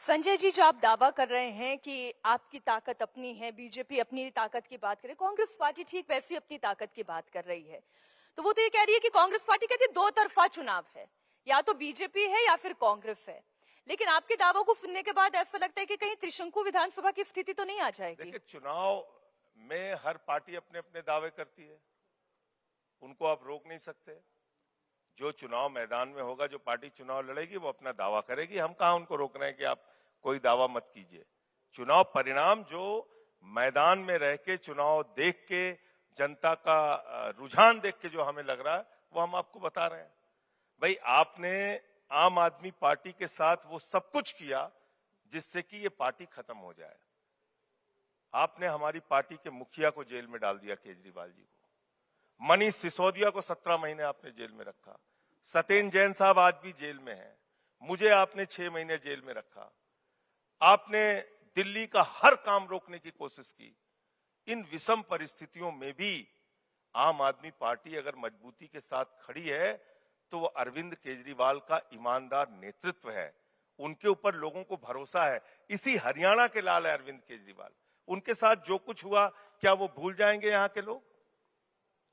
संजय जी, जो आप दावा कर रहे हैं कि आपकी ताकत अपनी है, बीजेपी अपनी ताकत की बात करे, कांग्रेस पार्टी ठीक वैसी अपनी ताकत की बात कर रही है, तो वो तो ये कह रही है कि कांग्रेस पार्टी कहती है दो तरफा चुनाव है, या तो बीजेपी है या फिर कांग्रेस है। लेकिन आपके दावों को सुनने के बाद ऐसा लगता है कि कहीं त्रिशंकु विधानसभा की स्थिति तो नहीं आ जाएगी। देखिए, चुनाव में हर पार्टी अपने अपने दावे करती है, उनको आप रोक नहीं सकते। जो चुनाव मैदान में होगा, जो पार्टी चुनाव लड़ेगी वो अपना दावा करेगी। हम कहां उनको रोक रहे हैं कि आप कोई दावा मत कीजिए। चुनाव परिणाम जो मैदान में रह के चुनाव देख के, जनता का रुझान देख के जो हमें लग रहा है वो हम आपको बता रहे हैं। भाई, आपने आम आदमी पार्टी के साथ वो सब कुछ किया जिससे कि ये पार्टी खत्म हो जाए। आपने हमारी पार्टी के मुखिया को जेल में डाल दिया, केजरीवाल जी को। मनीष सिसोदिया को 17 महीने आपने जेल में रखा। सत्येंद्र जैन साहब आज भी जेल में हैं। मुझे आपने 6 महीने जेल में रखा। आपने दिल्ली का हर काम रोकने की कोशिश की। इन विषम परिस्थितियों में भी आम आदमी पार्टी अगर मजबूती के साथ खड़ी है तो वो अरविंद केजरीवाल का ईमानदार नेतृत्व है। उनके ऊपर लोगों को भरोसा है। इसी हरियाणा के लाल है अरविंद केजरीवाल। उनके साथ जो कुछ हुआ, क्या वो भूल जाएंगे यहाँ के लोग?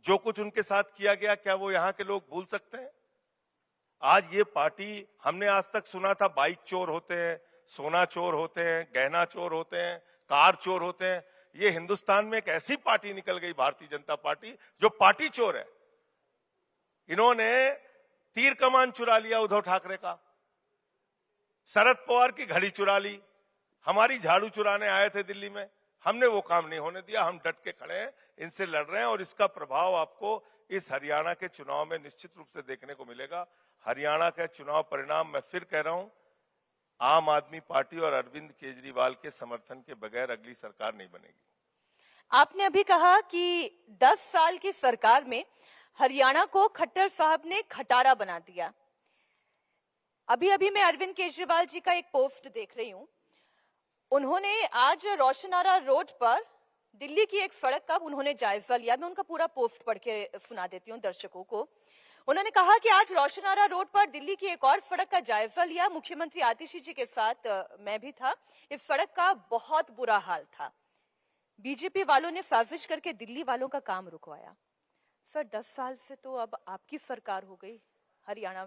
जो कुछ उनके साथ किया गया, क्या वो यहाँ के लोग भूल सकते हैं? आज ये पार्टी, हमने आज तक सुना था बाइक चोर होते हैं, सोना चोर होते हैं, गहना चोर होते हैं, कार चोर होते हैं। ये हिंदुस्तान में एक ऐसी पार्टी निकल गई, भारतीय जनता पार्टी, जो पार्टी चोर है। इन्होंने तीर कमान चुरा लिया उद्धव ठाकरे का, शरद पवार की घड़ी चुरा ली, हमारी झाड़ू चुराने आए थे दिल्ली में। हमने वो काम नहीं होने दिया। हम डट के खड़े हैं, इनसे लड़ रहे हैं और इसका प्रभाव आपको इस हरियाणा के चुनाव में निश्चित रूप से देखने को मिलेगा। हरियाणा का चुनाव परिणाम, मैं फिर कह रहा हूं, आम आदमी पार्टी और अरविंद केजरीवाल के समर्थन के बगैर अगली सरकार नहीं बनेगी। आपने अभी कहा कि 10 साल की सरकार में हरियाणा को खट्टर साहब ने खटारा बना दिया। अभी अभी मैं अरविंद केजरीवाल जी का एक पोस्ट देख रही हूं। उन्होंने आज रोशनारा रोड पर दिल्ली की एक सड़क का उन्होंने जायजा लिया। मैं उनका पूरा पोस्ट पढ़ के सुना देती हूं दर्शकों को। उन्होंने कहा कि आज रोशनारा रोड पर दिल्ली की एक और सड़क का जायजा लिया। मुख्यमंत्री आतिशी जी के साथ मैं भी था। इस सड़क का बहुत बुरा हाल था। बीजेपी वालों ने साजिश करके दिल्ली वालों का काम रुकवाया। सर, 10 साल से तो अब आपकी सरकार हो गई। हरियाणा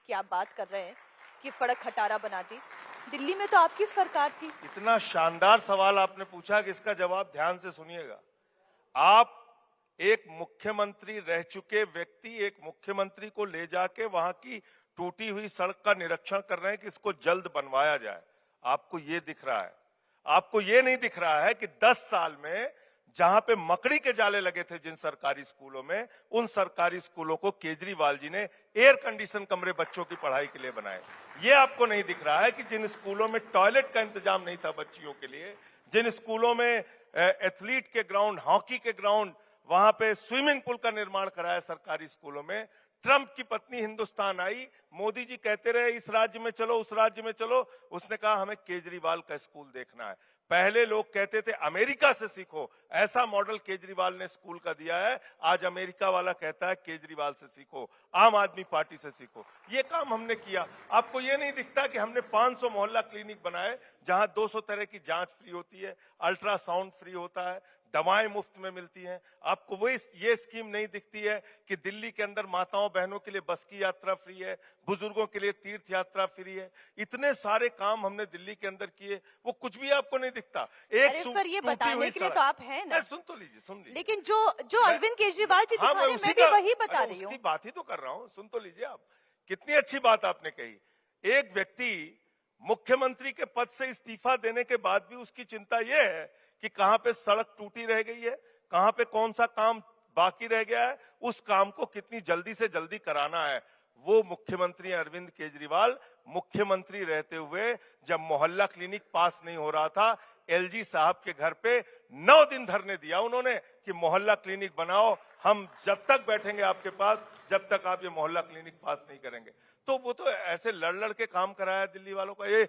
की आप बात कर रहे हैं कि सड़क खटारा बना दी। दिल्ली में तो आपकी सरकार थी। इतना शानदार सवाल आपने पूछा कि इसका जवाब ध्यान से सुनिएगा। आप एक मुख्यमंत्री रह चुके व्यक्ति एक मुख्यमंत्री को ले जाके वहां की टूटी हुई सड़क का निरीक्षण कर रहे हैं कि इसको जल्द बनवाया जाए। आपको ये दिख रहा है? आपको ये नहीं दिख रहा है कि 10 साल में जहां पे मकड़ी के जाले लगे थे जिन सरकारी स्कूलों में, उन सरकारी स्कूलों को केजरीवाल जी ने एयर कंडीशन कमरे बच्चों की पढ़ाई के लिए बनाए। ये आपको नहीं दिख रहा है कि जिन स्कूलों में टॉयलेट का इंतजाम नहीं था बच्चियों के लिए, जिन स्कूलों में एथलीट के ग्राउंड, हॉकी के ग्राउंड, वहां पे स्विमिंग पूल का निर्माण कराया सरकारी स्कूलों में। ट्रंप की पत्नी हिंदुस्तान आई, मोदी जी कहते रहे इस राज्य में चलो, उस राज्य में चलो, उसने कहा हमें केजरीवाल का स्कूल देखना है। पहले लोग कहते थे अमेरिका से सीखो, ऐसा मॉडल केजरीवाल ने स्कूल का दिया है। आज अमेरिका वाला कहता है केजरीवाल से सीखो, आम आदमी पार्टी से सीखो। ये काम हमने किया। आपको ये नहीं दिखता कि हमने 500 मोहल्ला क्लिनिक बनाए जहां 200 तरह की जांच फ्री होती है, अल्ट्रासाउंड फ्री होता है, दवाएं मुफ्त में मिलती हैं। आपको वो ये स्कीम नहीं दिखती है कि दिल्ली के अंदर माताओं बहनों के लिए बस की यात्रा फ्री है, बुजुर्गों के लिए तीर्थ यात्रा फ्री है। इतने सारे काम हमने दिल्ली के अंदर किए, वो कुछ भी आपको नहीं दिखता। एक सर, ये बताने के लिए तो आप हैं ना। सुन तो लीजिए, सुन लीजिए। लेकिन जो अरविंद केजरीवाल जी दिखा रहे हैं, मैं भी वही बता रही हूँ। उसकी बात ही तो कर रहा हूँ, सुन तो लीजिए आप। कितनी अच्छी बात आपने कही। एक व्यक्ति मुख्यमंत्री के पद से इस्तीफा देने के बाद भी उसकी चिंता यह है कि कहां पे सड़क टूटी रह गई है, कहां पे कौन सा काम बाकी रह गया है, उस काम को कितनी जल्दी से जल्दी कराना है। वो मुख्यमंत्री अरविंद केजरीवाल मुख्यमंत्री रहते हुए जब मोहल्ला क्लिनिक पास नहीं हो रहा था, एलजी साहब के घर पे 9 दिन धरने दिया उन्होंने कि मोहल्ला क्लिनिक बनाओ, हम जब तक बैठेंगे आपके पास जब तक आप ये मोहल्ला क्लिनिक पास नहीं करेंगे। तो वो तो ऐसे लड़ लड़ के काम कराया दिल्ली वालों का। ये